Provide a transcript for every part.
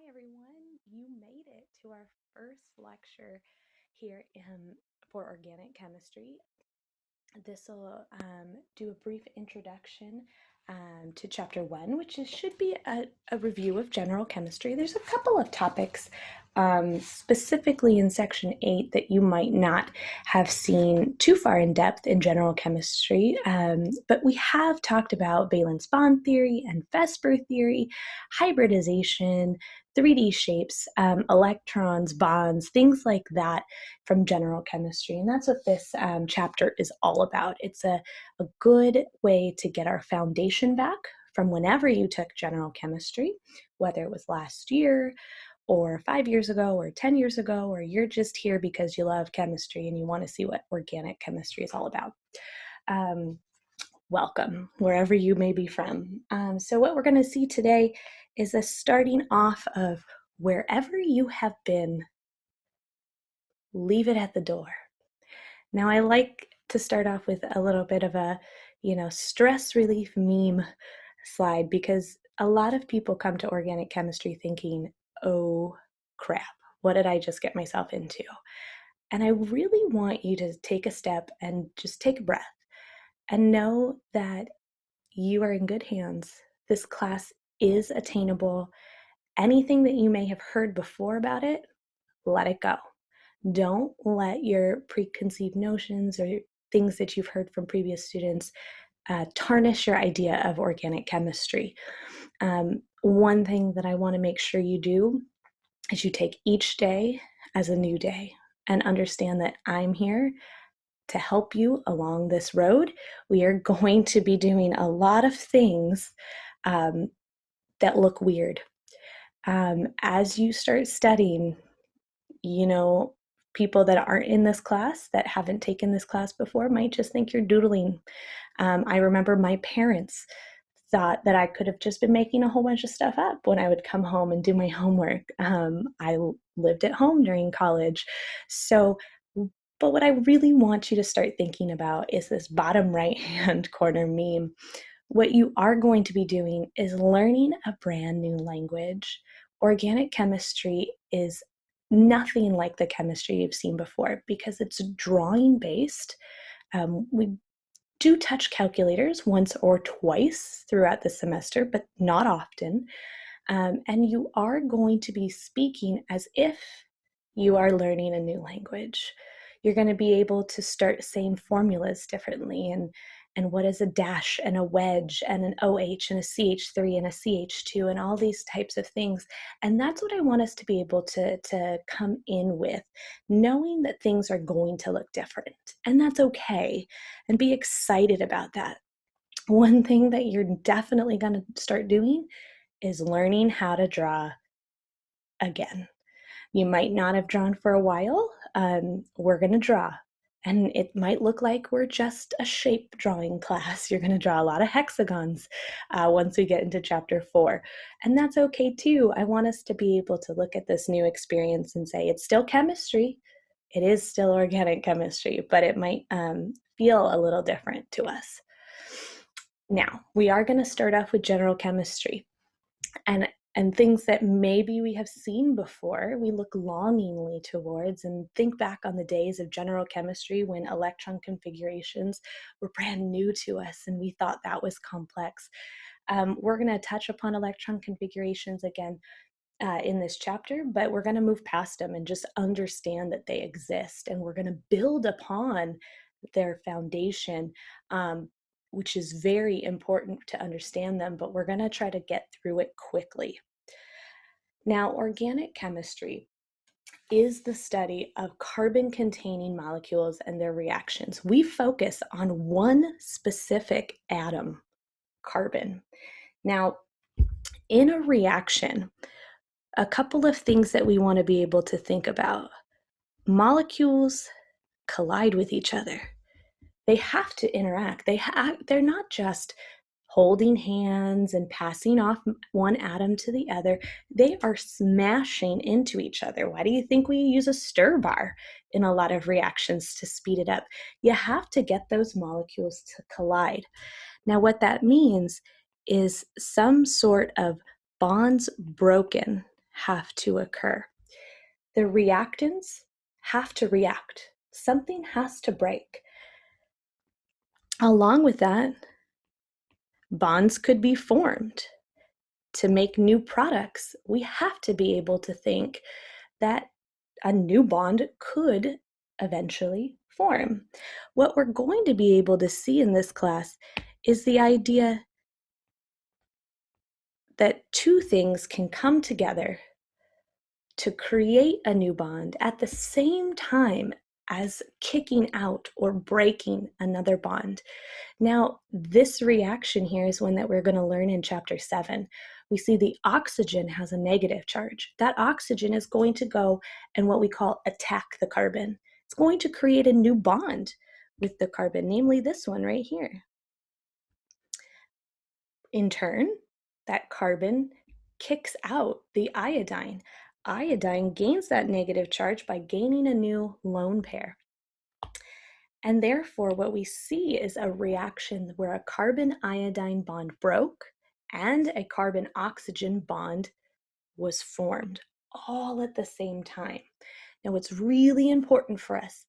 everyone. You made it to our first lecture here for organic chemistry. This will do a brief introduction to chapter 1, which should be a review of general chemistry. There's a couple of topics specifically in section 8 that you might not have seen too far in depth in general chemistry, but we have talked about valence bond theory and Vesper theory, hybridization, 3D shapes, electrons, bonds, things like that from general chemistry. And that's what this chapter is all about. It's a good way to get our foundation back from whenever you took general chemistry, whether it was last year or 5 years ago or 10 years ago, or you're just here because you love chemistry and you want to see what organic chemistry is all about. Welcome, wherever you may be from. So what we're going to see today is a starting off of wherever you have been, leave it at the door. Now, I like to start off with a little bit of a, stress relief meme slide, because a lot of people come to organic chemistry thinking, oh crap, what did I just get myself into? And I really want you to take a step and just take a breath and know that you are in good hands. This class is attainable. Anything that you may have heard before about it, let it go. Don't let your preconceived notions or things that you've heard from previous students tarnish your idea of organic chemistry. One thing that I want to make sure you do is you take each day as a new day and understand that I'm here to help you along this road. We are going to be doing a lot of things that look weird. As you start studying, people that aren't in this class, that haven't taken this class before, might just think you're doodling. I remember my parents thought that I could have just been making a whole bunch of stuff up when I would come home and do my homework. I lived at home during college. But what I really want you to start thinking about is this bottom right-hand corner meme. What you are going to be doing is learning a brand new language. Organic chemistry is nothing like the chemistry you've seen before because it's drawing based. We do touch calculators once or twice throughout the semester, but not often. And you are going to be speaking as if you are learning a new language. You're going to be able to start saying formulas differently, and what is a dash and a wedge and an OH and a CH3 and a CH2 and all these types of things. And that's what I want us to be able to come in with, knowing that things are going to look different, and that's okay, and be excited about that. One thing that you're definitely going to start doing is learning how to draw again. You might not have drawn for a while. We're going to draw. And it might look like we're just a shape drawing class. You're going to draw a lot of hexagons once we get into chapter 4. And that's okay too. I want us to be able to look at this new experience and say, it's still chemistry. It is still organic chemistry, but it might feel a little different to us. Now, we are going to start off with general chemistry. And things that maybe we have seen before, we look longingly towards and think back on the days of general chemistry when electron configurations were brand new to us and we thought that was complex. We're going to touch upon electron configurations again in this chapter, but we're going to move past them and just understand that they exist, and we're going to build upon their foundation, which is very important to understand them, but we're going to try to get through it quickly. Now, organic chemistry is the study of carbon-containing molecules and their reactions. We focus on one specific atom, carbon. Now, in a reaction, a couple of things that we want to be able to think about. Molecules collide with each other. They have to interact. They're not just holding hands and passing off one atom to the other. They are smashing into each other. Why do you think we use a stir bar in a lot of reactions to speed it up? You have to get those molecules to collide. Now, what that means is some sort of bonds broken have to occur. The reactants have to react. Something has to break. Along with that, bonds could be formed. To make new products, we have to be able to think that a new bond could eventually form. What we're going to be able to see in this class is the idea that two things can come together to create a new bond at the same time as kicking out or breaking another bond. Now, this reaction here is one that we're going to learn in chapter 7. We see the oxygen has a negative charge. That oxygen is going to go and what we call attack the carbon. It's going to create a new bond with the carbon, namely this one right here. In turn, that carbon kicks out the iodine. Iodine gains that negative charge by gaining a new lone pair. And therefore, what we see is a reaction where a carbon-iodine bond broke and a carbon-oxygen bond was formed, all at the same time. Now, what's really important for us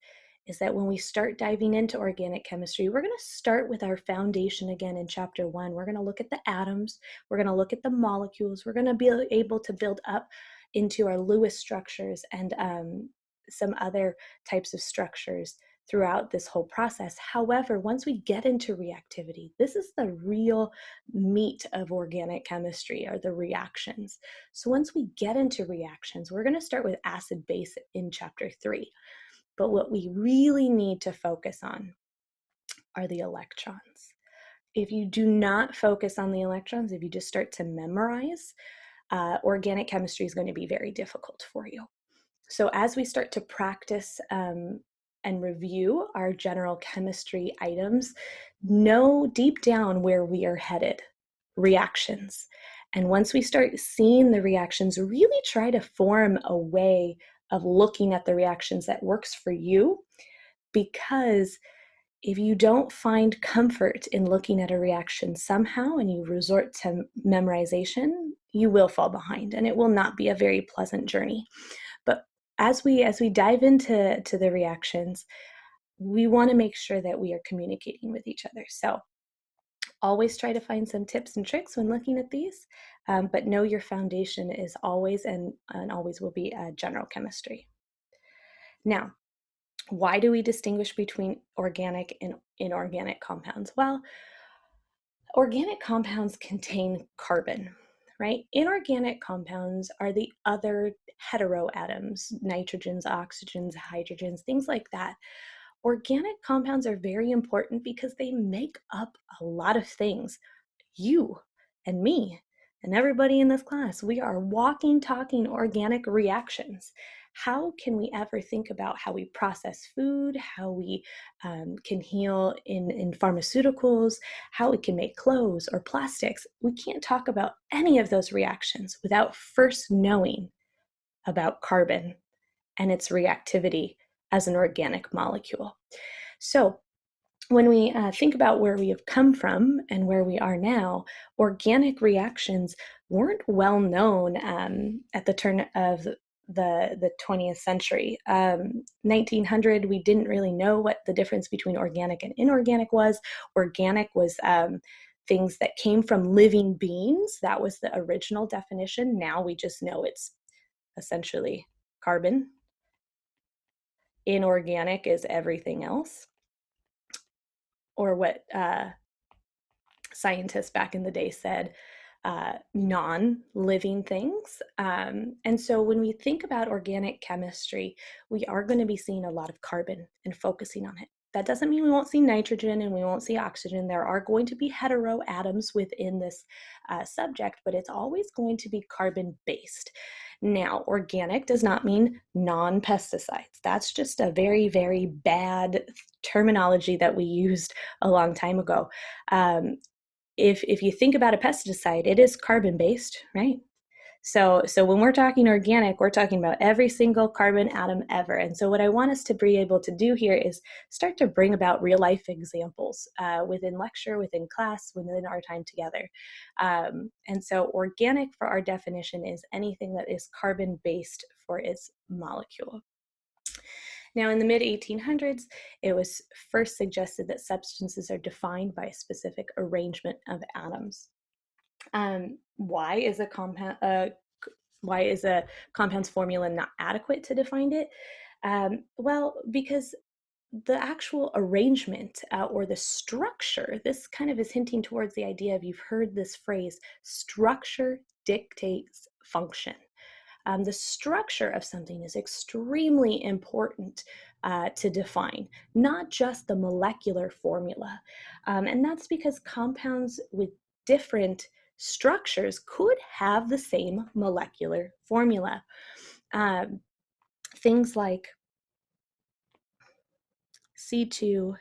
is that when we start diving into organic chemistry, we're going to start with our foundation again in chapter 1. We're going to look at the atoms, we're going to look at the molecules, we're going to be able to build up into our Lewis structures and some other types of structures throughout this whole process. However, once we get into reactivity, this is the real meat of organic chemistry, are the reactions. So once we get into reactions, we're going to start with acid-base in chapter 3. But what we really need to focus on are the electrons. If you do not focus on the electrons, if you just start to memorize, organic chemistry is going to be very difficult for you. So as we start to practice and review our general chemistry items, know deep down where we are headed, reactions. And once we start seeing the reactions, really try to form a way of looking at the reactions that works for you, because if you don't find comfort in looking at a reaction somehow and you resort to memorization, you will fall behind and it will not be a very pleasant journey. But as we dive into the reactions, we want to make sure that we are communicating with each other. So always try to find some tips and tricks when looking at these, but know your foundation is always and always will be general chemistry. Now, why do we distinguish between organic and inorganic compounds? Well, organic compounds contain carbon, right? Inorganic compounds are the other heteroatoms, nitrogens, oxygens, hydrogens, things like that. Organic compounds are very important because they make up a lot of things. You and me and everybody in this class, we are walking, talking organic reactions. How can we ever think about how we process food, how we can heal in pharmaceuticals, how we can make clothes or plastics? We can't talk about any of those reactions without first knowing about carbon and its reactivity as an organic molecule. So when we think about where we have come from and where we are now, organic reactions weren't well known at the turn of the 20th century. 1900, we didn't really know what the difference between organic and inorganic was. Organic was things that came from living beings. That was the original definition. Now we just know it's essentially carbon. Inorganic is everything else, or what scientists back in the day said, non-living things. And so when we think about organic chemistry, we are going to be seeing a lot of carbon and focusing on it. That doesn't mean we won't see nitrogen and we won't see oxygen. There are going to be heteroatoms within this subject, but it's always going to be carbon-based. Now, organic does not mean non-pesticides. That's just a very, very bad terminology that we used a long time ago. If you think about a pesticide, it is carbon-based, right? So when we're talking organic, we're talking about every single carbon atom ever. And so what I want us to be able to do here is start to bring about real life examples within lecture, within class, within our time together. And so organic for our definition is anything that is carbon-based for its molecule. Now, in the mid-1800s, it was first suggested that substances are defined by a specific arrangement of atoms. Why is a compound's formula not adequate to define it? Well, because the actual arrangement or the structure, this kind of is hinting towards the idea of, you've heard this phrase, structure dictates function. The structure of something is extremely important to define, not just the molecular formula. And that's because compounds with different structures could have the same molecular formula. Things like C2H6O.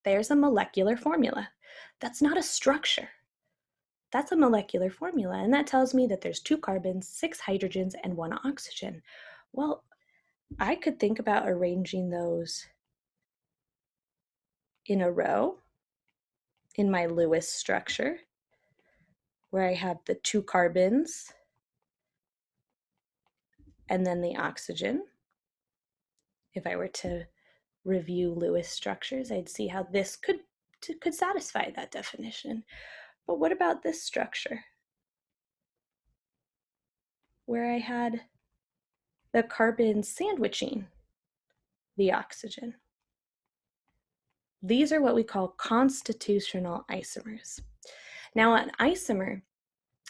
There's a molecular formula. That's not a structure. That's a molecular formula, and that tells me that there's 2 carbons, 6 hydrogens, and 1 oxygen. Well, I could think about arranging those in a row in my Lewis structure, where I have the 2 carbons and then the oxygen. If I were to review Lewis structures, I'd see how this could satisfy that definition. But what about this structure, where I had the carbons sandwiching the oxygen? These are what we call constitutional isomers. Now, an isomer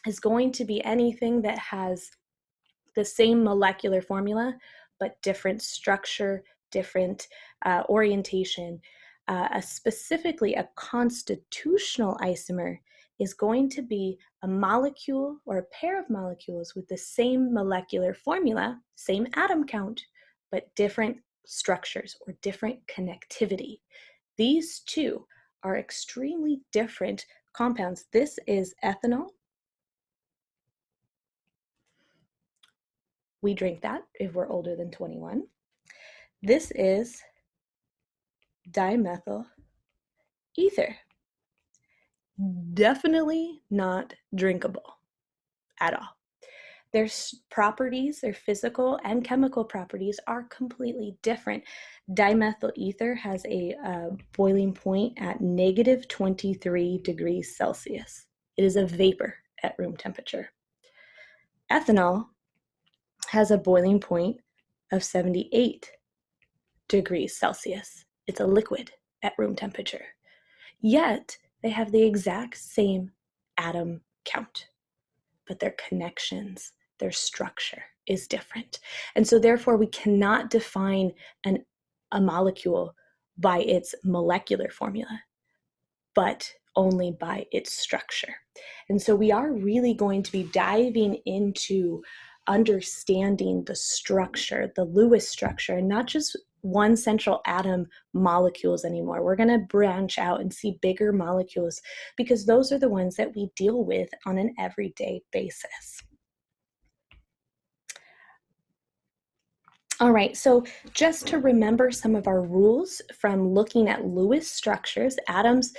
is going to be anything that has the same molecular formula, but different structure, different orientation. Specifically, a constitutional isomer is going to be a molecule or a pair of molecules with the same molecular formula, same atom count, but different structures or different connectivity. These two are extremely different compounds. This is ethanol. We drink that if we're older than 21. This is dimethyl ether. Definitely not drinkable at all. Their properties, their physical and chemical properties, are completely different. Dimethyl ether has a boiling point at negative 23 degrees Celsius. It is a vapor at room temperature. Ethanol has a boiling point of 78 degrees Celsius. It's a liquid at room temperature. Yet they have the exact same atom count, but their connections, their structure is different. And so therefore we cannot define a molecule by its molecular formula, but only by its structure. And so we are really going to be diving into understanding the structure, the Lewis structure, and not just one central atom molecules anymore. We're going to branch out and see bigger molecules, because those are the ones that we deal with on an everyday basis. All right, so just to remember some of our rules from looking at Lewis structures, atoms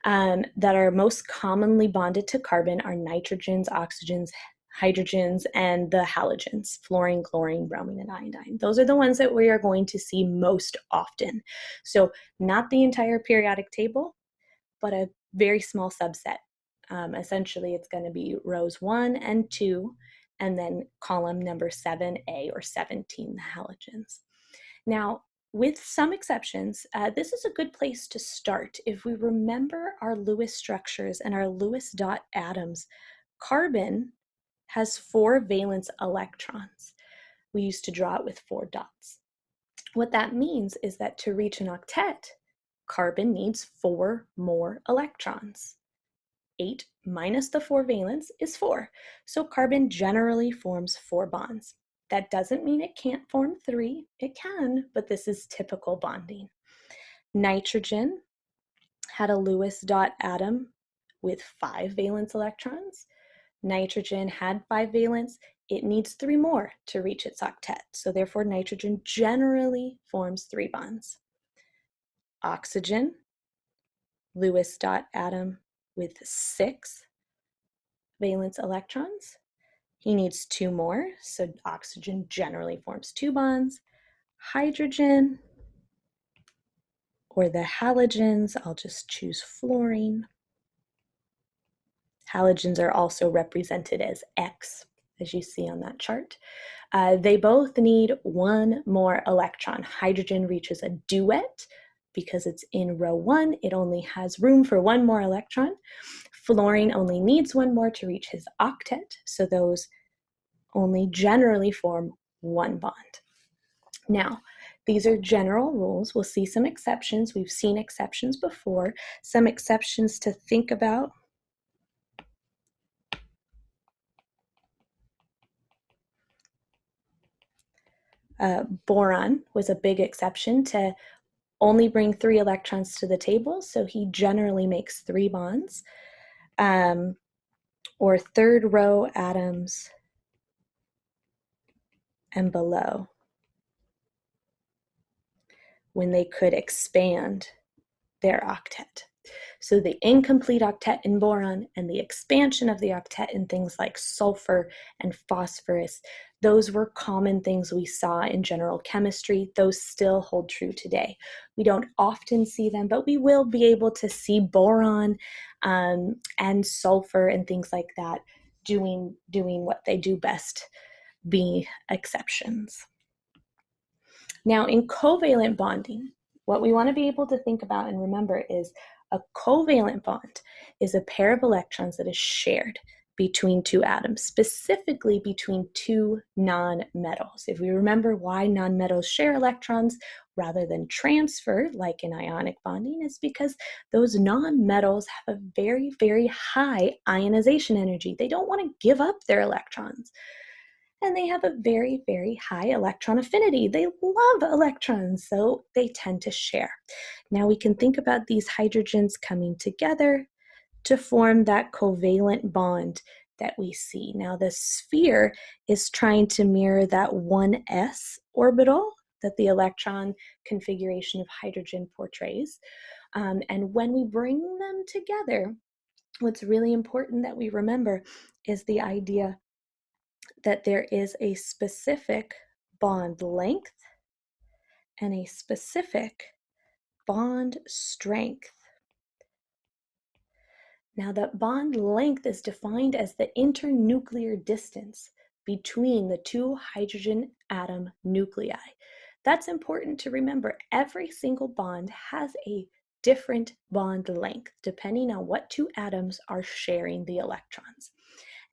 that are most commonly bonded to carbon are nitrogens, oxygens, hydrogens, and the halogens, fluorine, chlorine, bromine, and iodine. Those are the ones that we are going to see most often. So not the entire periodic table, but a very small subset. Essentially, it's going to be rows 1 and 2, and then column number 7A or 17, the halogens. Now, with some exceptions, this is a good place to start. If we remember our Lewis structures and our Lewis dot atoms, carbon has 4 valence electrons. We used to draw it with 4 dots. What that means is that to reach an octet, carbon needs 4 more electrons. 8 minus the 4 valence is 4. So carbon generally forms 4 bonds. That doesn't mean it can't form 3. It can, but this is typical bonding. Nitrogen had a Lewis dot atom with 5 valence electrons. Nitrogen had 5 valence. It needs 3 more to reach its octet. So therefore, nitrogen generally forms 3 bonds. Oxygen, Lewis dot atom with 6 valence electrons. He needs 2 more, so oxygen generally forms 2 bonds. Hydrogen, or the halogens, I'll just choose fluorine. Halogens are also represented as X, as you see on that chart. They both need 1 more electron. Hydrogen reaches a duet because it's in row 1. It only has room for 1 more electron. Fluorine only needs 1 more to reach his octet, so those only generally form 1 bond. Now, these are general rules. We'll see some exceptions. We've seen exceptions before. Some exceptions to think about. Boron was a big exception to only bring 3 electrons to the table, so he generally makes 3 bonds. Or third row atoms and below, when they could expand their octet. So the incomplete octet in boron and the expansion of the octet in things like sulfur and phosphorus, those were common things we saw in general chemistry. Those still hold true today. We don't often see them, but we will be able to see boron and sulfur and things like that doing what they do best, be exceptions. Now, in covalent bonding, what we want to be able to think about and remember is a covalent bond is a pair of electrons that is shared between 2 atoms, specifically between 2 nonmetals. If we remember why nonmetals share electrons rather than transfer, like in ionic bonding, is because those nonmetals have a very, very high ionization energy. They don't want to give up their electrons. And they have a very, very high electron affinity. They love electrons, so they tend to share. Now we can think about these hydrogens coming together to form that covalent bond that we see. Now the sphere is trying to mirror that 1s orbital that the electron configuration of hydrogen portrays. And when we bring them together, what's really important that we remember is the idea that there is a specific bond length and a specific bond strength. Now, that bond length is defined as the internuclear distance between the 2 hydrogen atom nuclei. That's important to remember. Every single bond has a different bond length depending on what 2 atoms are sharing the electrons.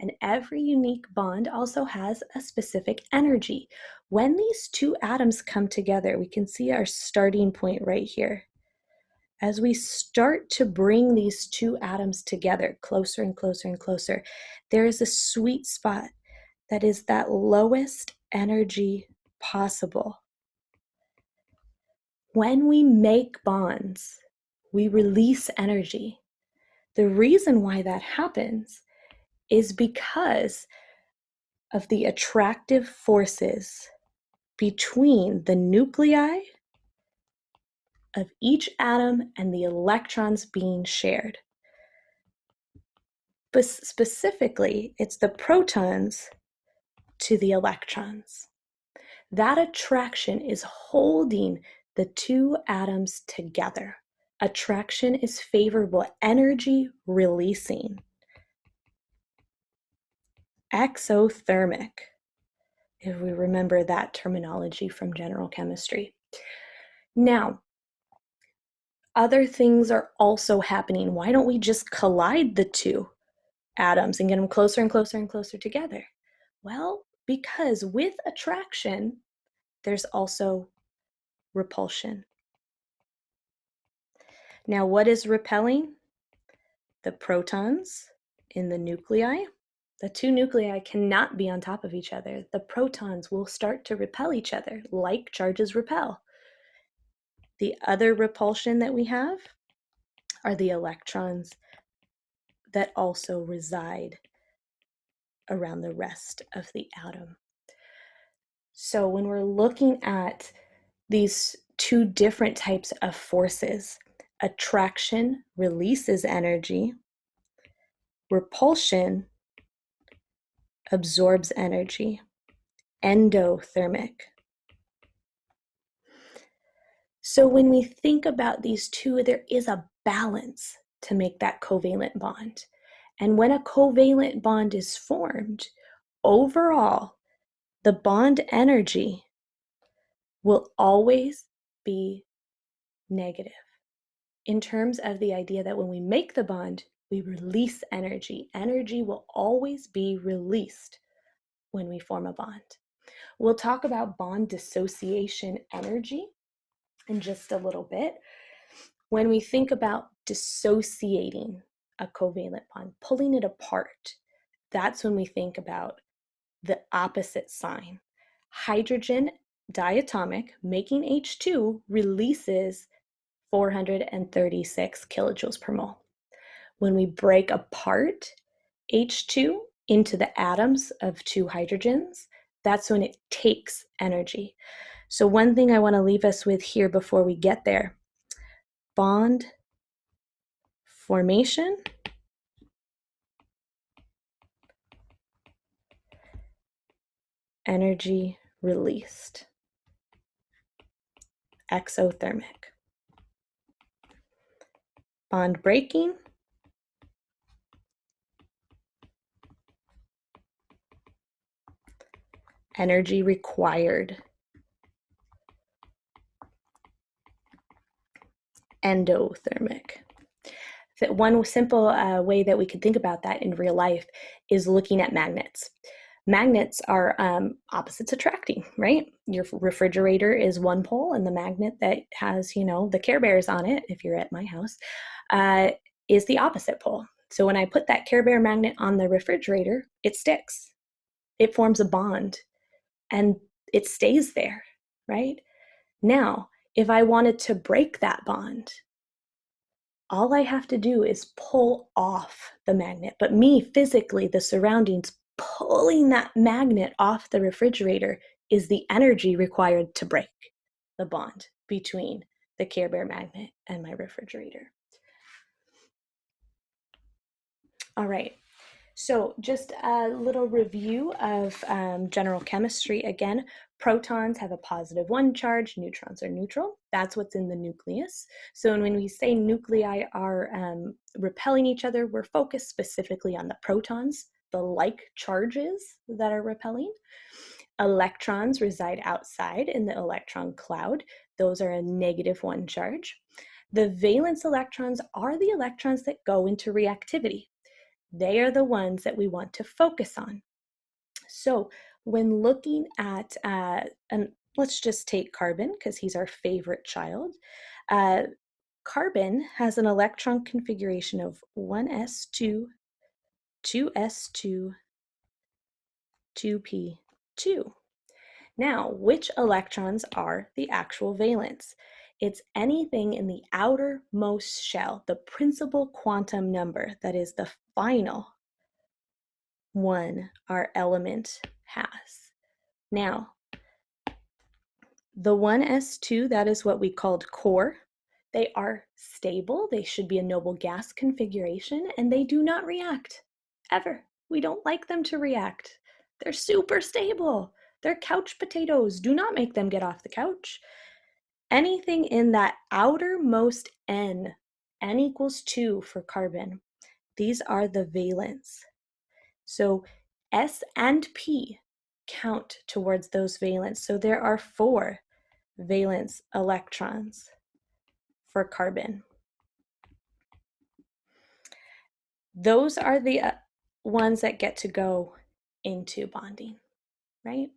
And every unique bond also has a specific energy. When these 2 atoms come together, we can see our starting point right here. As we start to bring these 2 atoms together, closer and closer and closer, there is a sweet spot that is that lowest energy possible. When we make bonds, we release energy. The reason why that happens is because of the attractive forces between the nuclei of each atom and the electrons being shared. But specifically, it's the protons to the electrons. That attraction is holding the 2 atoms together. Attraction is favorable, energy releasing. Exothermic, if we remember that terminology from general chemistry. Now, other things are also happening. Why don't we just collide the 2 atoms and get them closer and closer and closer together? Well, because with attraction, there's also repulsion. Now, what is repelling? The protons in the nuclei. The 2 nuclei cannot be on top of each other. The protons will start to repel each other, like charges repel. The other repulsion that we have are the electrons that also reside around the rest of the atom. So when we're looking at these two different types of forces, attraction releases energy, repulsion absorbs energy, endothermic. So when we think about these two, there is a balance to make that covalent bond. And when a covalent bond is formed, overall, the bond energy will always be negative, in terms of the idea that when we make the bond, we release energy. Energy will always be released when we form a bond. We'll talk about bond dissociation energy in just a little bit. When we think about dissociating a covalent bond, pulling it apart, that's when we think about the opposite sign. Hydrogen diatomic, making H2, releases 436 kilojoules per mole. When we break apart H2 into the atoms of two hydrogens, that's when it takes energy. So one thing I want to leave us with here before we get there, bond formation, energy released, exothermic. Bond breaking, energy required, endothermic. One simple way that we could think about that in real life is looking at magnets. Magnets are opposites attracting, right? Your refrigerator is one pole, and the magnet that has, the Care Bears on it, if you're at my house, is the opposite pole. So when I put that Care Bear magnet on the refrigerator, it sticks. It forms a bond, and it stays there, right? Now, if I wanted to break that bond, all I have to do is pull off the magnet. But me, physically, the surroundings, pulling that magnet off the refrigerator is the energy required to break the bond between the Care Bear magnet and my refrigerator. All right. So just a little review of general chemistry again. Protons have a positive 1 charge, neutrons are neutral. That's what's in the nucleus. So when we say nuclei are repelling each other, we're focused specifically on the protons, the like charges that are repelling. Electrons reside outside in the electron cloud. Those are a negative 1 charge. The valence electrons are the electrons that go into reactivity. They are the ones that we want to focus on. So when looking at, and let's just take carbon because he's our favorite child. Carbon has an electron configuration of 1s2, 2s2, 2p2. Now, which electrons are the actual valence? It's anything in the outermost shell, the principal quantum number, that is the final one our element has. Now, the 1s2, that is what we called core. They are stable. They should be a noble gas configuration, and they do not react, ever. We don't like them to react. They're super stable. They're couch potatoes. Do not make them get off the couch. Anything in that outermost n equals 2 for carbon, these are the valence. So S and P count towards those valence. So there are 4 valence electrons for carbon. Those are the ones that get to go into bonding, right?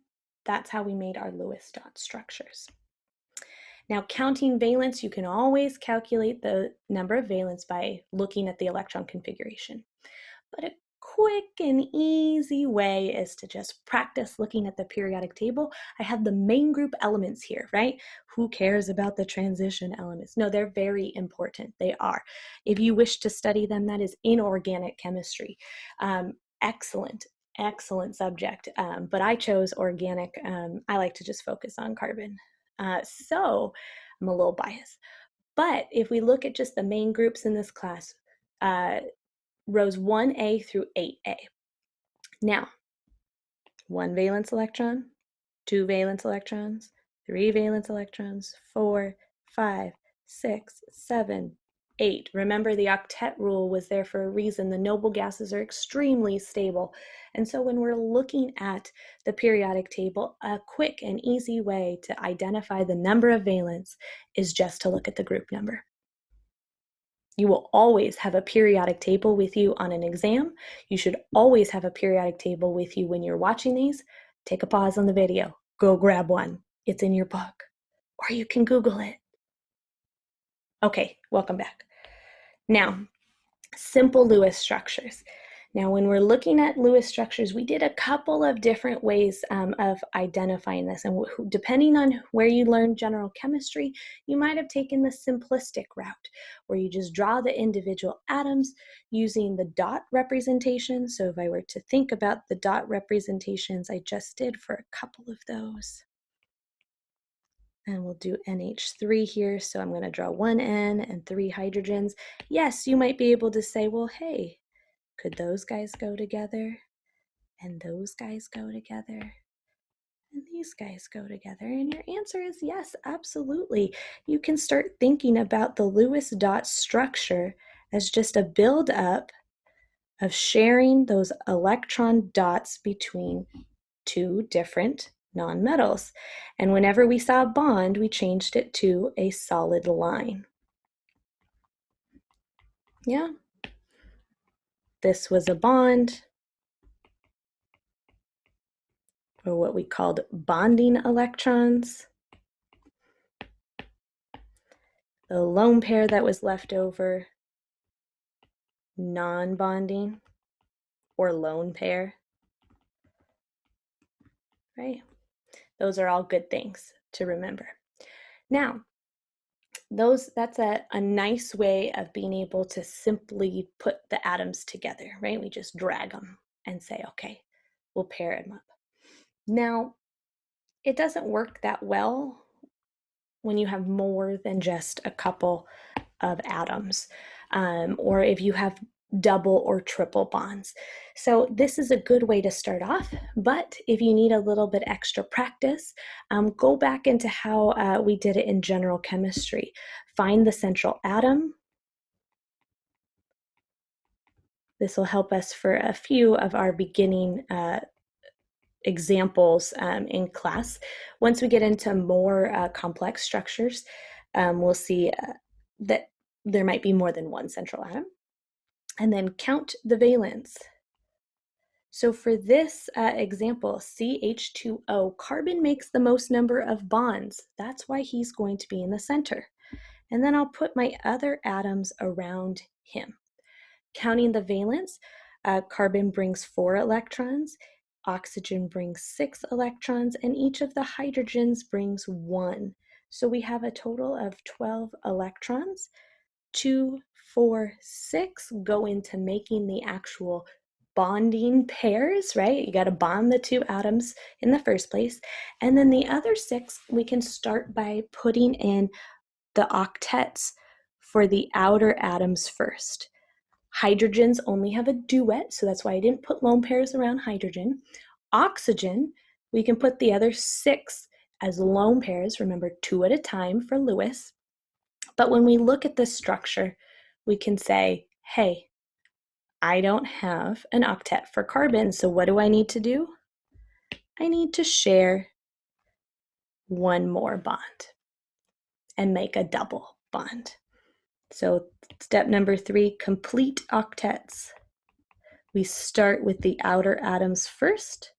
That's how we made our Lewis dot structures. Now, counting valence, you can always calculate the number of valence by looking at the electron configuration. But a quick and easy way is to just practice looking at the periodic table. I have the main group elements here, right? Who cares about the transition elements? No, they're very important. They are. If you wish to study them, that is inorganic chemistry. Excellent, excellent subject. But I chose organic. I like to just focus on carbon. So I'm a little biased. But if we look at just the main groups in this class, rows 1A through 8A. Now, 1 valence electron, 2 valence electrons, 3 valence electrons, 4, 5, 6, 7, 8. Remember, the octet rule was there for a reason. The noble gases are extremely stable. And so when we're looking at the periodic table, a quick and easy way to identify the number of valence is just to look at the group number. You will always have a periodic table with you on an exam. You should always have a periodic table with you when you're watching these. Take a pause on the video. Go grab one. It's in your book. Or you can Google it. Okay, welcome back. Now, simple Lewis structures. Now, when we're looking at Lewis structures, we did a couple of different ways of identifying this. And depending on where you learned general chemistry, you might have taken the simplistic route, where you just draw the individual atoms using the dot representation. So if I were to think about the dot representations I just did for a couple of those, and we'll do NH3 here. So I'm going to draw 1 N and 3 hydrogens. Yes, you might be able to say, well, hey, could those guys go together? And those guys go together? And these guys go together? And your answer is yes, absolutely. You can start thinking about the Lewis dot structure as just a build-up of sharing those electron dots between two different nonmetals. And whenever we saw a bond, we changed it to a solid line. Yeah. This was a bond, or what we called bonding electrons. The lone pair that was left over, non-bonding or lone pair, right? Those are all good things to remember. Now, that's a nice way of being able to simply put the atoms together, right? We just drag them and say, okay, we'll pair them up. Now, it doesn't work that well when you have more than just a couple of atoms, or if you have double or triple bonds. So this is a good way to start off, but if you need a little bit extra practice, go back into how we did it in general chemistry. Find the central atom. This will help us for a few of our beginning examples in class. Once we get into more complex structures, we'll see that there might be more than one central atom. And then count the valence. So for this example, CH2O, carbon makes the most number of bonds. That's why he's going to be in the center. And then I'll put my other atoms around him. Counting the valence, carbon brings 4 electrons, oxygen brings 6 electrons, and each of the hydrogens brings 1. So we have a total of 12 electrons. 2, 4, 6 go into making the actual bonding pairs, right? You got to bond the 2 atoms in the first place. And then the other 6, we can start by putting in the octets for the outer atoms first. Hydrogens only have a duet, so that's why I didn't put lone pairs around hydrogen. Oxygen, we can put the other 6 as lone pairs, remember 2 at a time for Lewis. But when we look at this structure, we can say, hey, I don't have an octet for carbon, so what do I need to do? I need to share one more bond and make a double bond. So step number 3, complete octets. We start with the outer atoms first,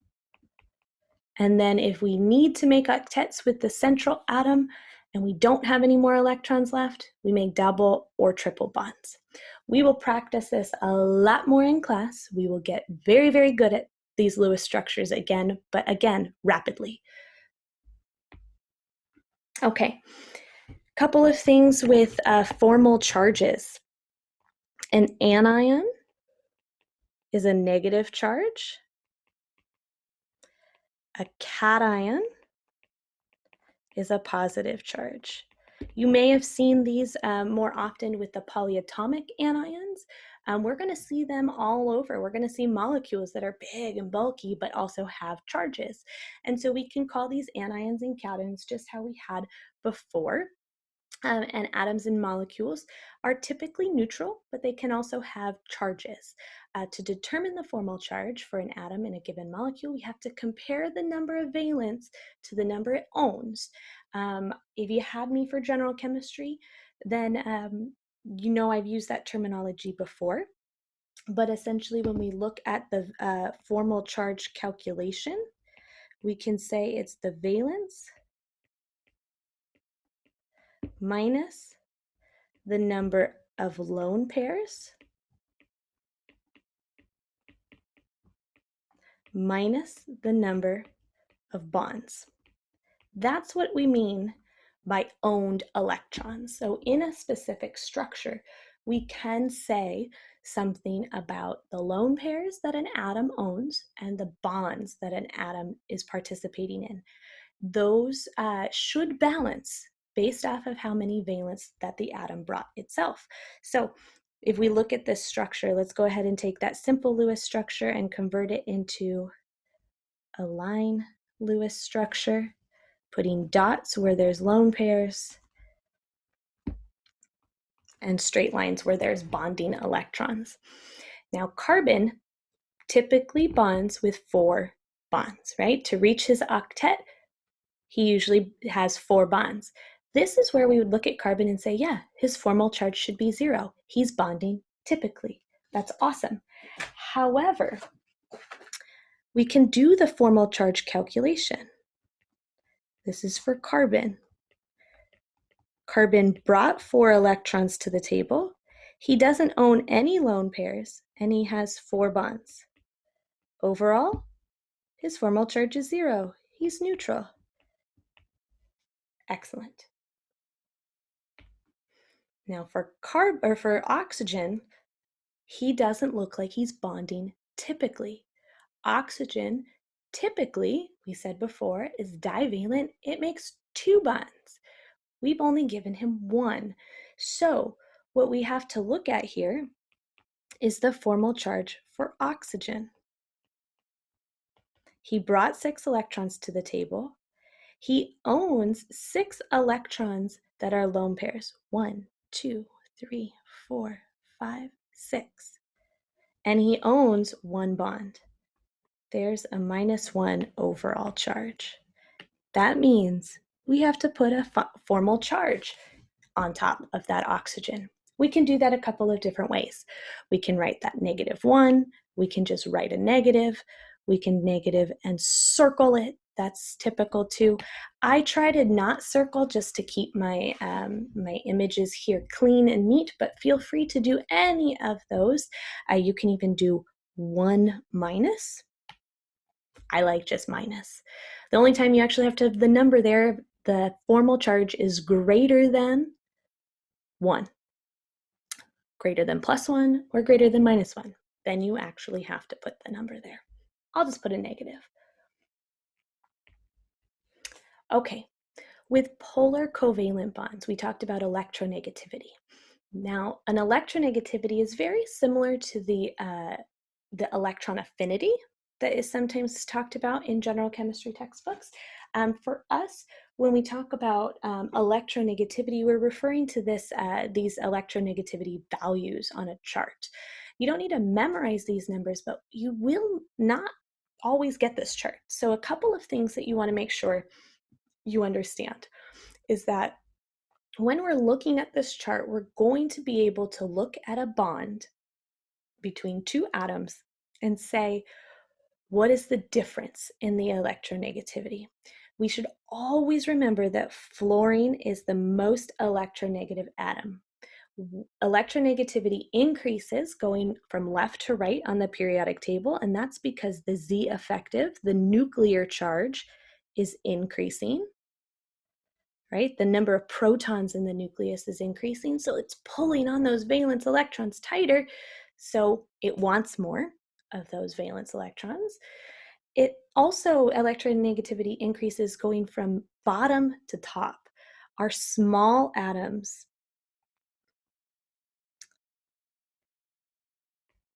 and then if we need to make octets with the central atom, and we don't have any more electrons left, we make double or triple bonds. We will practice this a lot more in class. We will get very, very good at these Lewis structures again, but again, rapidly. Okay, couple of things with formal charges. An anion is a negative charge. A cation is a positive charge. You may have seen these more often with the polyatomic anions. We're going to see them all over. We're going to see molecules that are big and bulky, but also have charges. And so we can call these anions and cations just how we had before. And atoms and molecules are typically neutral, but they can also have charges. To determine the formal charge for an atom in a given molecule, we have to compare the number of valence to the number it owns. If you had me for general chemistry, then you know I've used that terminology before. But essentially, when we look at the formal charge calculation, we can say it's the valence minus the number of lone pairs minus the number of bonds. That's what we mean by owned electrons. So in a specific structure, we can say something about the lone pairs that an atom owns and the bonds that an atom is participating in. Those should balance based off of how many valence that the atom brought itself. So if we look at this structure, let's go ahead and take that simple Lewis structure and convert it into a line Lewis structure, putting dots where there's lone pairs and straight lines where there's bonding electrons. Now, carbon typically bonds with 4 bonds, right? To reach his octet, he usually has 4 bonds. This is where we would look at carbon and say, yeah, his formal charge should be 0. He's bonding typically. That's awesome. However, we can do the formal charge calculation. This is for carbon. Carbon brought 4 electrons to the table. He doesn't own any lone pairs, and he has 4 bonds. Overall, his formal charge is 0. He's neutral. Excellent. Now for oxygen, he doesn't look like he's bonding typically. Oxygen typically, we said before, is divalent. It makes 2 bonds. We've only given him 1. So what we have to look at here is the formal charge for oxygen. He brought 6 electrons to the table. He owns 6 electrons that are lone pairs. 1, 2, 3, 4, 5, 6. And he owns 1 bond. There's a -1 overall charge. That means we have to put a formal charge on top of that oxygen. We can do that a couple of different ways. We can write that -1. We can just write a negative. We can negative and circle it. That's typical too. I try to not circle just to keep my images here clean and neat, but feel free to do any of those. You can even do 1 minus. I like just minus. The only time you actually have to have the number there, the formal charge is greater than 1. Greater than +1 or greater than -1. Then you actually have to put the number there. I'll just put a negative. Okay, with polar covalent bonds, we talked about electronegativity. Now, an electronegativity is very similar to the electron affinity that is sometimes talked about in general chemistry textbooks. For us, when we talk about electronegativity, we're referring to these electronegativity values on a chart. You don't need to memorize these numbers, but you will not always get this chart. So a couple of things that you want to make sure you understand is that when we're looking at this chart, we're going to be able to look at a bond between 2 atoms and say, what is the difference in the electronegativity? We should always remember that fluorine is the most electronegative atom. Electronegativity increases going from left to right on the periodic table, and that's because the Z effective, the nuclear charge, is increasing, right? The number of protons in the nucleus is increasing, so it's pulling on those valence electrons tighter, so it wants more of those valence electrons. It also, electronegativity increases going from bottom to top. Our small atoms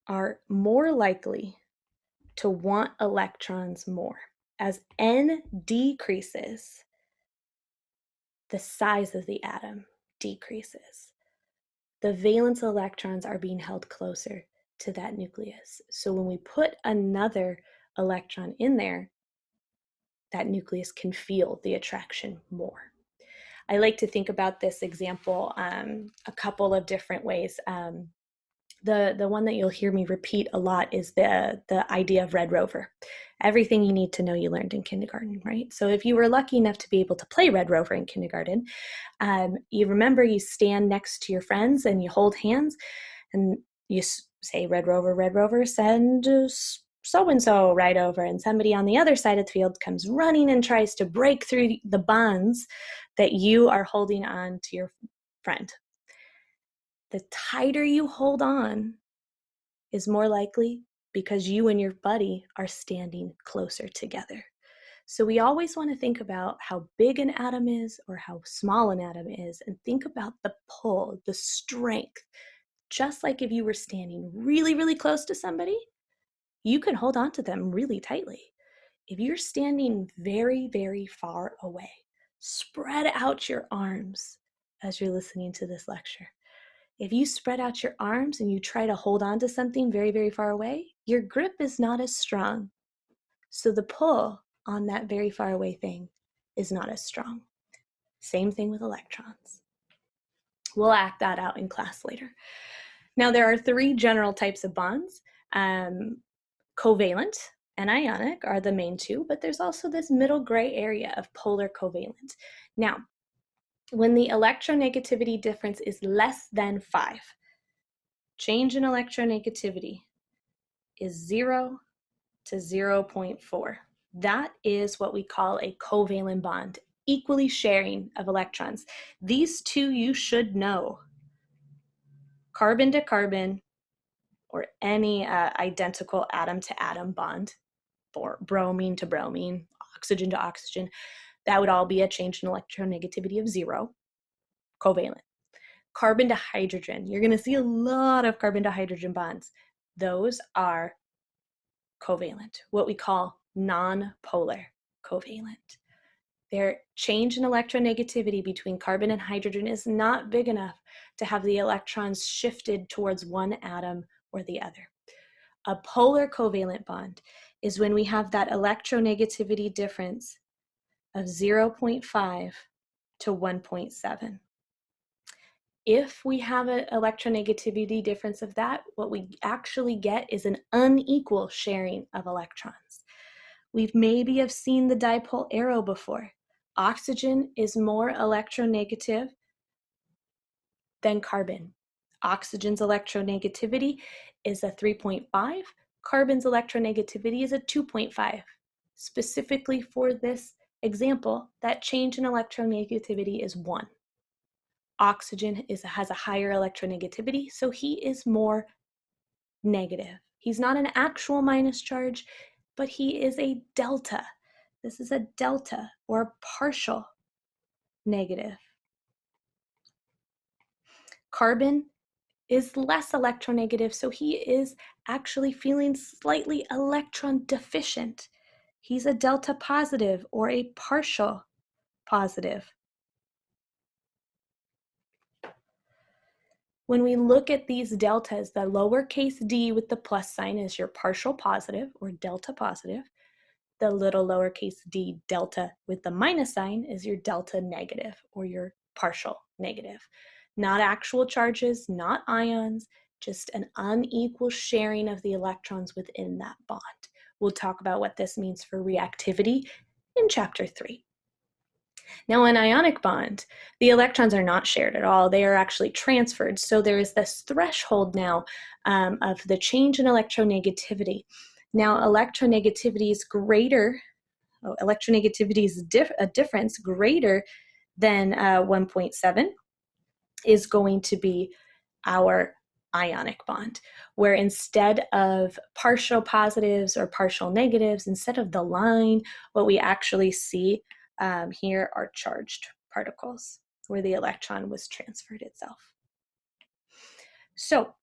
are more likely to want electrons more. As N decreases, the size of the atom decreases. The valence electrons are being held closer to that nucleus. So when we put another electron in there, that nucleus can feel the attraction more. I like to think about this example a couple of different ways. The one that you'll hear me repeat a lot is the idea of Red Rover. Everything you need to know you learned in kindergarten, right? So if you were lucky enough to be able to play Red Rover in kindergarten, you remember you stand next to your friends and you hold hands and you say, Red Rover, send so-and-so right over. And somebody on the other side of the field comes running and tries to break through the bonds that you are holding on to your friend. The tighter you hold on is more likely because you and your buddy are standing closer together. So we always want to think about how big an atom is or how small an atom is, and think about the pull, the strength. Just like if you were standing really, really close to somebody, you can hold on to them really tightly. If you're standing very, very far away, spread out your arms as you're listening to this lecture. If you spread out your arms and you try to hold on to something very, very far away, your grip is not as strong. So the pull on that very far away thing is not as strong. Same thing with electrons. We'll act that out in class later. Now, there are three general types of bonds. Covalent and ionic are the main two, but there's also this middle gray area of polar covalent. Now, when the electronegativity difference is less than 5, change in electronegativity is 0 to 0.4. That is what we call a covalent bond, equally sharing of electrons. These two you should know. Carbon to carbon, or any identical atom to atom bond, or bromine to bromine, oxygen to oxygen, that would all be a change in electronegativity of 0, covalent. Carbon to hydrogen, you're going to see a lot of carbon to hydrogen bonds. Those are covalent, what we call non-polar covalent. Their change in electronegativity between carbon and hydrogen is not big enough to have the electrons shifted towards one atom or the other. A polar covalent bond is when we have that electronegativity difference of 0.5 to 1.7. If we have an electronegativity difference of that, what we actually get is an unequal sharing of electrons. We've maybe have seen the dipole arrow before. Oxygen is more electronegative than carbon. Oxygen's electronegativity is a 3.5. Carbon's electronegativity is a 2.5. Specifically for this example, that change in electronegativity is 1. Oxygen has a higher electronegativity, so he is more negative. He's not an actual minus charge, but he is a delta. This is a delta, or a partial negative. Carbon is less electronegative, so he is actually feeling slightly electron deficient. He's a delta positive, or a partial positive. When we look at these deltas, the lowercase d with the plus sign is your partial positive, or delta positive. The little lowercase d delta with the minus sign is your delta negative, or your partial negative. Not actual charges, not ions, just an unequal sharing of the electrons within that bond. We'll talk about what this means for reactivity in chapter 3. Now, an ionic bond, the electrons are not shared at all. They are actually transferred. So there is this threshold now of the change in electronegativity. Now, electronegativity is greater. Electronegativity is a difference greater than 1.7 is going to be our ionic bond, where instead of partial positives or partial negatives, instead of the line, what we actually see here are charged particles where the electron was transferred itself. So,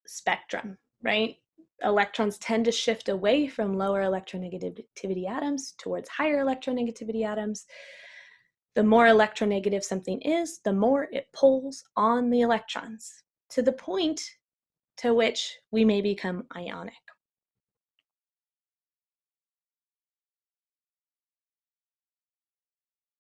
spectrum, right? Electrons tend to shift away from lower electronegativity atoms towards higher electronegativity atoms. The more electronegative something is, the more it pulls on the electrons, to the point to which we may become ionic.